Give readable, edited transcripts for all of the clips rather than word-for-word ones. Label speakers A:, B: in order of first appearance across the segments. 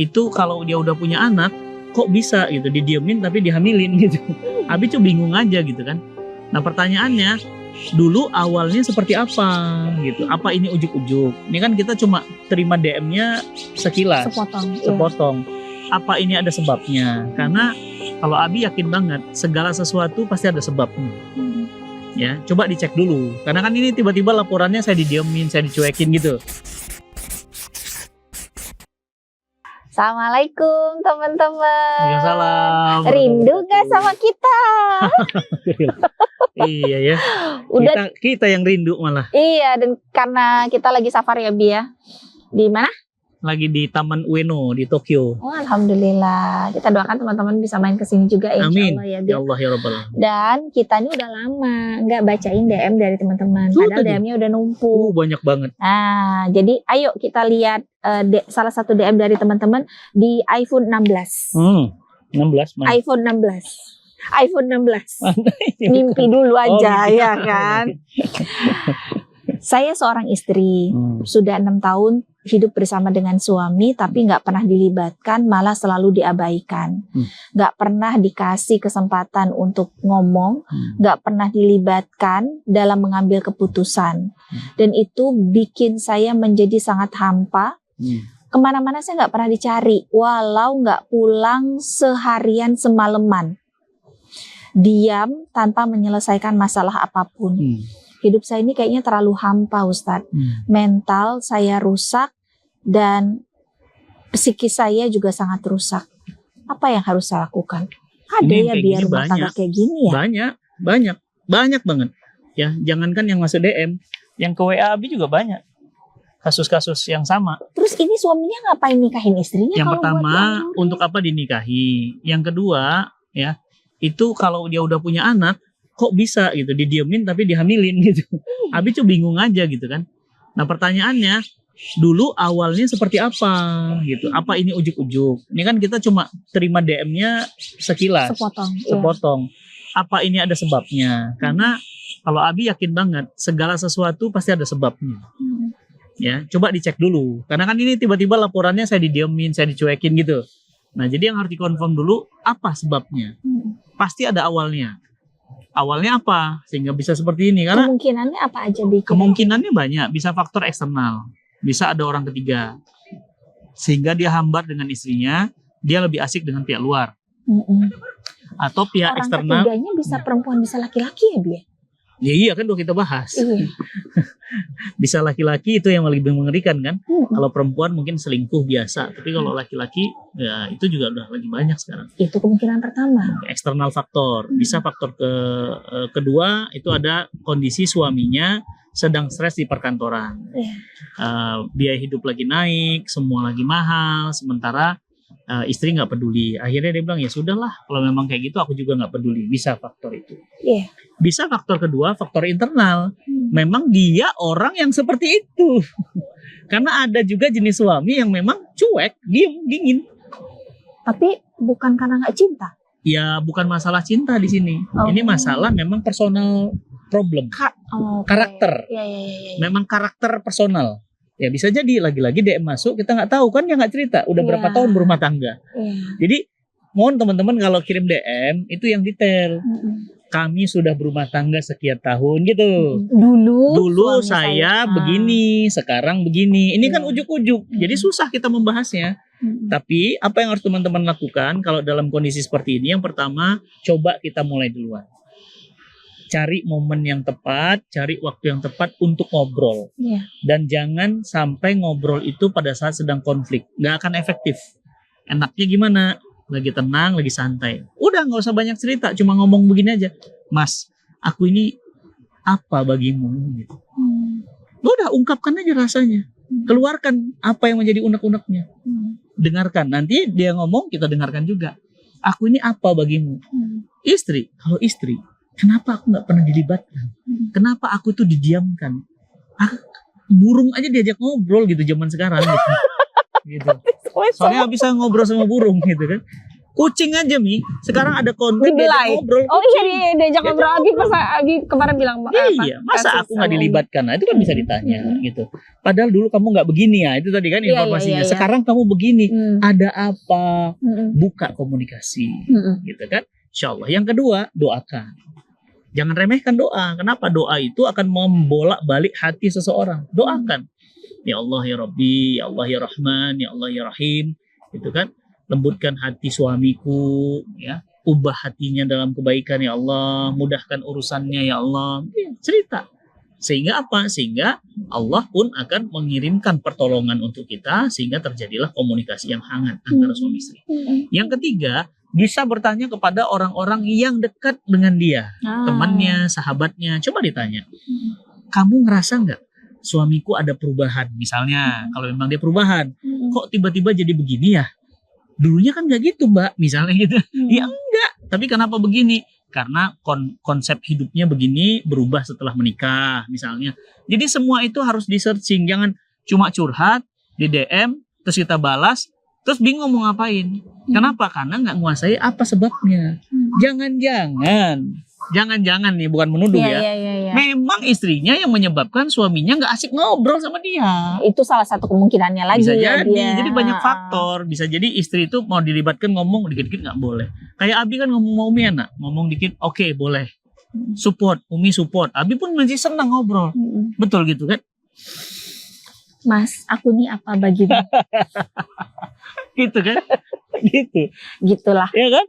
A: itu kalau dia udah punya anak, kok bisa gitu didiemin tapi dihamilin gitu. Abi tuh bingung aja gitu kan. Nah pertanyaannya, dulu awalnya seperti apa gitu? Apa ini ujuk-ujuk? Ini kan kita cuma terima DM-nya sekilas, sepotong. Apa ini ada sebabnya? Karena kalau Abi yakin banget segala sesuatu pasti ada sebabnya. Ya, coba dicek dulu. Karena kan ini tiba-tiba laporannya saya didiemin, saya dicuekin gitu.
B: Assalamualaikum teman-teman.
A: Waalaikumsalam.
B: Rindu gak sama kita?
A: Iya ya. Kita yang rindu malah.
B: Iya, dan karena kita lagi safari ya Bi ya. Di mana?
A: Lagi di Taman Ueno di Tokyo.
B: Oh, alhamdulillah. Kita doakan teman-teman bisa main ke sini juga ya.
A: Amin.
B: Insya Allah ya Bi.
A: Ya Allah ya Rabbal.
B: Dan kita ini udah lama nggak bacain DM dari teman-teman. Padahal DM-nya udah numpuk.
A: Banyak banget.
B: Nah, jadi ayo kita lihat salah satu DM dari teman-teman di iPhone 16.
A: 16 mana?
B: iPhone 16. iPhone 16. Mimpi dulu aja ya kan. Saya seorang istri, sudah 6 tahun hidup bersama dengan suami, tapi nggak pernah dilibatkan, malah selalu diabaikan. Nggak pernah dikasih kesempatan untuk ngomong, nggak pernah dilibatkan dalam mengambil keputusan. Dan itu bikin saya menjadi sangat hampa. Kemana-mana saya nggak pernah dicari, walau nggak pulang seharian semalaman. Diam tanpa menyelesaikan masalah apapun. Hidup saya ini kayaknya terlalu hampa Ustadz. Mental saya rusak dan psikis saya juga sangat rusak. Apa yang harus saya lakukan? Ada ini ya biar rumah tangga kayak gini ya? Banyak banget. Ya, jangankan yang masuk DM, yang ke WA Abi juga banyak. Kasus-kasus yang sama. Terus ini suaminya ngapain nikahin istrinya?
A: Yang pertama, untuk apa dinikahi? Yang kedua, ya, itu kalau dia udah punya anak, kok bisa gitu didiemin tapi dihamilin gitu. Abi tuh bingung aja gitu kan. Nah pertanyaannya, dulu awalnya seperti apa gitu? Apa ini ujuk-ujuk? Ini kan kita cuma terima DM-nya sekilas, sepotong. Apa ini ada sebabnya? Karena kalau Abi yakin banget segala sesuatu pasti ada sebabnya. Ya, coba dicek dulu. Karena kan ini tiba-tiba laporannya saya didiemin, saya dicuekin gitu. Nah jadi yang harus dikonfirm dulu apa sebabnya. Pasti ada awalnya. Awalnya apa sehingga bisa seperti ini? Karena
B: kemungkinannya apa aja bikin?
A: Kemungkinannya banyak, bisa faktor eksternal, bisa ada orang ketiga, sehingga dia hambar dengan istrinya, dia lebih asik dengan pihak luar, atau pihak
B: orang
A: eksternal.
B: Orang ketiganya bisa perempuan, bisa laki-laki ya Bi?
A: Ya iya kan udah kita bahas. Bisa laki-laki itu yang lebih mengerikan kan. Kalau perempuan mungkin selingkuh biasa, tapi kalau laki-laki ya itu juga udah lagi banyak sekarang.
B: Itu kemungkinan pertama.
A: Eksternal faktor. Bisa faktor kedua itu ada kondisi suaminya sedang stres di perkantoran. Biaya hidup lagi naik, semua lagi mahal, sementara istri nggak peduli. Akhirnya dia bilang ya sudahlah, kalau memang kayak gitu aku juga nggak peduli. Bisa faktor itu. Bisa faktor kedua, faktor internal. Memang dia orang yang seperti itu. Karena ada juga jenis suami yang memang cuek, diem, dingin.
B: Tapi bukan karena nggak cinta.
A: Ya bukan masalah cinta di sini. Ini masalah memang personal problem. Karakter. Memang karakter personal. Ya bisa jadi lagi-lagi DM masuk, kita nggak tahu kan, dia nggak cerita. Udah berapa tahun berumah tangga. Jadi mohon teman-teman kalau kirim DM itu yang detail. Kami sudah berumah tangga sekian tahun gitu. Dulu saya begini, sekarang begini. Ini kan ujuk-ujuk. Jadi susah kita membahasnya. Tapi apa yang harus teman-teman lakukan kalau dalam kondisi seperti ini? Yang pertama, coba kita mulai duluan. Cari momen yang tepat, cari waktu yang tepat untuk ngobrol. Dan jangan sampai ngobrol itu pada saat sedang konflik. Nggak akan efektif. Enaknya gimana? Lagi tenang, lagi santai. Udah nggak usah banyak cerita, cuma ngomong begini aja. Mas, aku ini apa bagimu? Gitu. Udah ungkapkan aja rasanya. Keluarkan apa yang menjadi unek-uneknya. Dengarkan, nanti dia ngomong, kita dengarkan juga. Aku ini apa bagimu? Istri, kalau istri, kenapa aku nggak pernah dilibatkan? Kenapa aku tuh didiamkan? Burung aja diajak ngobrol gitu zaman sekarang gitu. Soalnya bisa ngobrol sama burung gitu kan. Kucing aja Mi, sekarang ada konten diajak ngobrol.
B: Oh iya, diajak ngobrol. Abi kemarin bilang
A: iya, masa aku nggak dilibatkan? Nah, itu kan bisa ditanya gitu. Padahal dulu kamu nggak begini ya, itu tadi kan informasinya. Sekarang kamu begini, ada apa? Buka komunikasi, gitu kan? Insya Allah. Yang kedua, doakan. Jangan remehkan doa. Kenapa? Doa itu akan membolak-balik hati seseorang. Doakan. Ya Allah ya Rabbi, ya Allah ya Rahman, ya Allah ya Rahim, gitu kan? Lembutkan hati suamiku, ya, ubah hatinya dalam kebaikan ya Allah, mudahkan urusannya ya Allah. Cerita. Sehingga apa? Sehingga Allah pun akan mengirimkan pertolongan untuk kita, sehingga terjadilah komunikasi yang hangat antara suami istri. Yang ketiga, bisa bertanya kepada orang-orang yang dekat dengan dia, temannya, sahabatnya. Coba ditanya, kamu ngerasa nggak suamiku ada perubahan? Misalnya, kalau memang dia perubahan, kok tiba-tiba jadi begini ya? Dulunya kan nggak gitu Mbak, misalnya gitu. Ya enggak, tapi kenapa begini? Karena konsep hidupnya begini, berubah setelah menikah misalnya. Jadi semua itu harus di searching, jangan cuma curhat di DM terus kita balas terus bingung mau ngapain. Kenapa? Karena nggak menguasai apa sebabnya. Jangan-jangan nih, bukan menuduh ya. Memang istrinya yang menyebabkan suaminya nggak asik ngobrol sama dia.
B: Itu salah satu kemungkinannya lagi.
A: Bisa jadi, jadi banyak faktor. Bisa jadi istri itu mau dilibatkan ngomong dikit-dikit nggak boleh. Kayak Abi kan ngomong sama Umi enak, ngomong dikit, oke, boleh. Support, Umi support. Abi pun masih senang ngobrol. Betul gitu kan?
B: Mas, aku nih apa bagimu?
A: Gitu kan?
B: Gitulah.
A: Ya kan?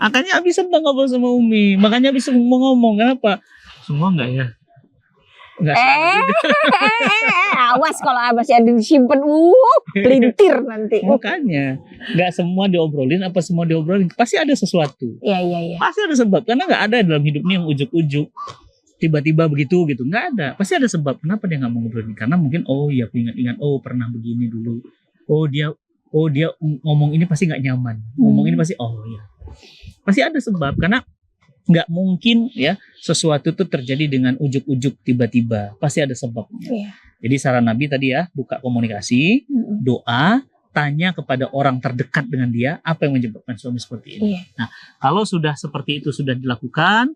A: Makanya Abi senang ngobrol sama Umi. Makanya Abi mau ngomong. Kenapa? Semua enggak ya? Enggak sama juga.
B: Awas kalau masih ada disimpan. Pelintir nanti.
A: Makanya enggak semua diobrolin. Apa semua diobrolin? Pasti ada sesuatu.
B: Iya.
A: Pasti ada sebab. Karena enggak ada dalam hidup ini yang ujuk-ujuk tiba-tiba begitu gitu. Enggak ada. Pasti ada sebab. Kenapa dia enggak mau ngobrolin? Karena mungkin aku ingat-ingat. Pernah begini dulu. Dia ngomong ini pasti nggak nyaman. Ngomong ini pasti pasti ada sebab. Karena nggak mungkin ya sesuatu itu terjadi dengan ujuk-ujuk tiba-tiba. Pasti ada sebabnya. Jadi saran Nabi tadi ya, buka komunikasi, doa, tanya kepada orang terdekat dengan dia apa yang menyebabkan suami seperti ini. Nah, kalau sudah seperti itu sudah dilakukan,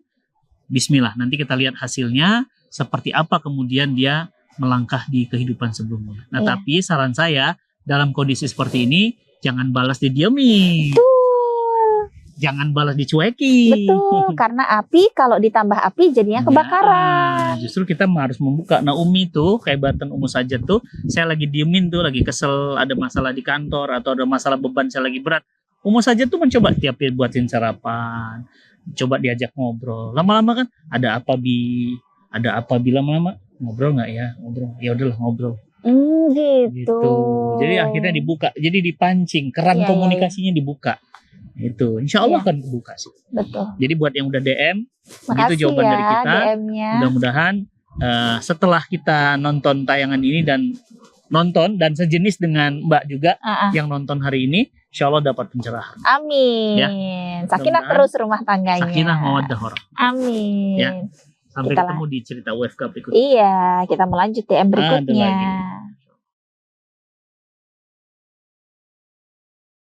A: bismillah, nanti kita lihat hasilnya seperti apa kemudian dia melangkah di kehidupan sebelumnya. Nah, tapi saran saya dalam kondisi seperti ini, jangan balas didiemin. Jangan balas dicuekin.
B: Betul, karena api kalau ditambah api jadinya kebakaran.
A: Justru kita harus membuka. Nah, Umi tuh, kehebatan Ummu Sajat tuh, saya lagi diemin tuh, lagi kesel, ada masalah di kantor, atau ada masalah beban saya lagi berat. Ummu Sajat tuh mencoba tiap buatin sarapan, coba diajak ngobrol. Lama-lama kan, ada apa Bi? Ada apa Bi? Lama-lama, ngobrol nggak ya? Ngobrol. Ya udahlah ngobrol.
B: Gitu.
A: Jadi akhirnya dibuka, jadi dipancing, keran komunikasinya dibuka. Itu, insya Allah akan kebuka sih.
B: Betul.
A: Jadi buat yang udah DM,
B: makasih
A: itu jawaban dari kita.
B: DM-nya.
A: Mudah-mudahan setelah kita nonton tayangan ini dan sejenis dengan Mbak juga yang nonton hari ini, insya Allah dapat pencerahan.
B: Amin. Ya. Sakinah terus rumah tangganya.
A: Sakinah mawaddah warahmah.
B: Amin.
A: Ya. Sampai ketemu di cerita WFK berikutnya.
B: Iya, kita melanjut DM berikutnya.